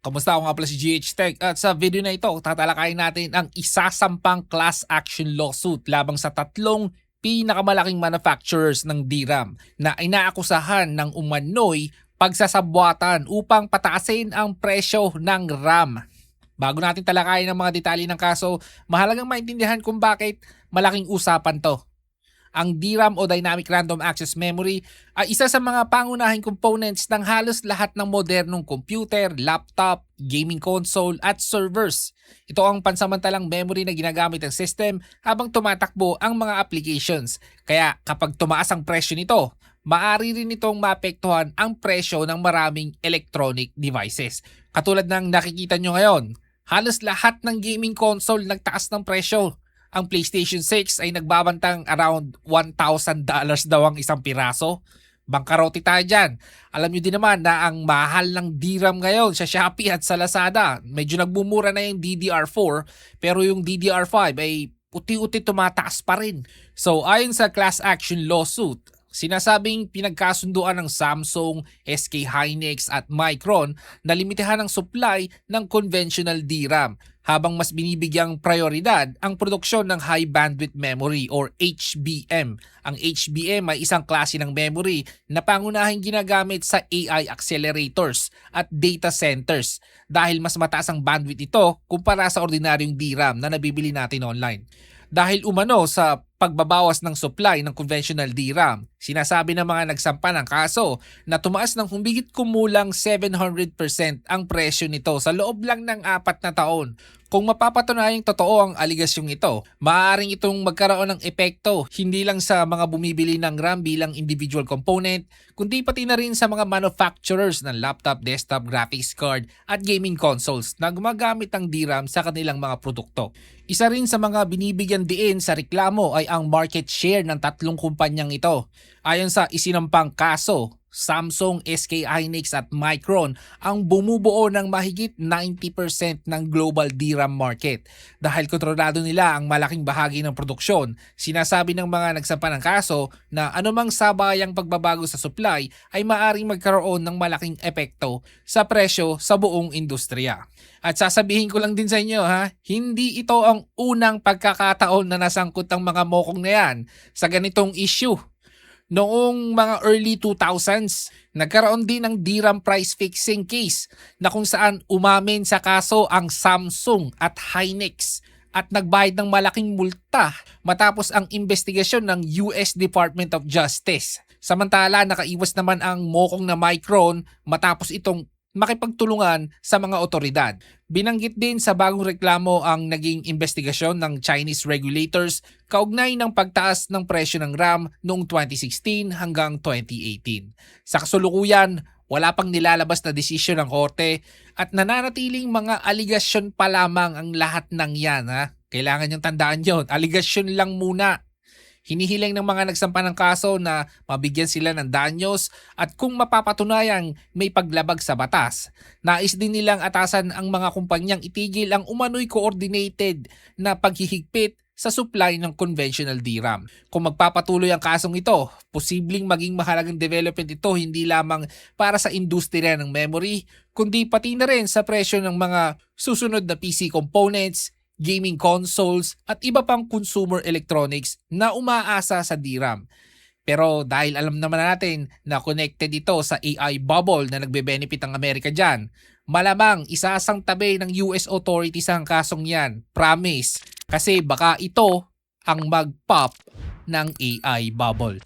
Kamusta? Ako nga pala si GH Tech at sa video na ito tatalakayin natin ang isasampang class action lawsuit labang sa tatlong pinakamalaking manufacturers ng DRAM na inaakusahan ng umano'y pagsasabwatan upang pataasin ang presyo ng RAM. Bago natin talakayin ang mga detalye ng kaso, mahalagang maintindihan kung bakit malaking usapan to. Ang DRAM o Dynamic Random Access Memory ay isa sa mga pangunahing components ng halos lahat ng modernong computer, laptop, gaming console at servers. Ito ang pansamantalang memory na ginagamit ng system habang tumatakbo ang mga applications. Kaya kapag tumaas ang presyo nito, maaari rin itong maapektuhan ang presyo ng maraming electronic devices. Katulad ng nakikita nyo ngayon, halos lahat ng gaming console nagtaas ng presyo. Ang PlayStation 6 ay nagbabantang around $1,000 daw ang isang piraso. Bangkarote tayo dyan. Alam nyo din naman na ang mahal ng DRAM ngayon sa Shopee at sa Lazada. Medyo nagbumura na yung DDR4 pero yung DDR5 ay uti-uti tumataas pa rin. So ayon sa class action lawsuit, sinasabing pinagkasunduan ng Samsung, SK Hynix at Micron na limitahan ang supply ng conventional DRAM habang mas binibigyang prioridad ang produksyon ng high bandwidth memory or HBM. Ang HBM ay isang klase ng memory na pangunahing ginagamit sa AI accelerators at data centers dahil mas mataas ang bandwidth ito kumpara sa ordinaryong DRAM na nabibili natin online. Dahil umano sa pagbabawas ng supply ng conventional DRAM, sinasabi ng mga nagsampa ng kaso na tumaas ng humigit kumulang 700% ang presyo nito sa loob lang ng 4 na taon. Kung mapapatunayang totoo ang aligasyong ito, maaaring itong magkaroon ng epekto hindi lang sa mga bumibili ng RAM bilang individual component, kundi pati na rin sa mga manufacturers ng laptop, desktop, graphics card at gaming consoles na gumagamit ng DRAM sa kanilang mga produkto. Isa rin sa mga binibigyan diin sa reklamo ay ang market share ng tatlong kumpanyang ito. Ayon sa isinampang kaso, Samsung, SK Hynix at Micron ang bumubuo ng mahigit 90% ng global DRAM market. Dahil kontrolado nila ang malaking bahagi ng produksyon, sinasabi ng mga nagsampa ng kaso na anumang sabayang pagbabago sa supply ay maaring magkaroon ng malaking epekto sa presyo sa buong industriya. At sasabihin ko lang din sa inyo hindi ito ang unang pagkakataon na nasangkot ang mga mokong na yan sa ganitong issue. Noong mga early 2000s, nagkaroon din ng DRAM price fixing case na kung saan umamin sa kaso ang Samsung at Hynix at nagbayad ng malaking multa matapos ang investigasyon ng US Department of Justice. Samantala, nakaiwas naman ang mokong na Micron matapos itong makipagtulungan sa mga otoridad. Binanggit din sa bagong reklamo ang naging investigasyon ng Chinese regulators kaugnay ng pagtaas ng presyo ng RAM noong 2016 hanggang 2018. Sa kasulukuyan, wala pang nilalabas na desisyon ng korte at nananatiling mga aligasyon pa lamang ang lahat ng yan. Kailangan niyong tandaan yon, aligasyon lang muna. Hinihiling ng mga nagsampa ng kaso na mabigyan sila ng danyos at kung mapapatunayang may paglabag sa batas. Nais din nilang atasan ang mga kumpanyang itigil ang umano'y coordinated na paghihigpit sa supply ng conventional DRAM. Kung magpapatuloy ang kasong ito, posibleng maging mahalagang development ito hindi lamang para sa industriya ng memory, kundi pati na rin sa presyo ng mga susunod na PC components, gaming consoles at iba pang consumer electronics na umaasa sa DRAM. Pero dahil alam naman natin na connected ito sa AI bubble na nagbe-benefit ang Amerika dyan, malamang isasang tabi ng US authorities ang kasong yan. Promise. Kasi baka ito ang mag-pop ng AI bubble.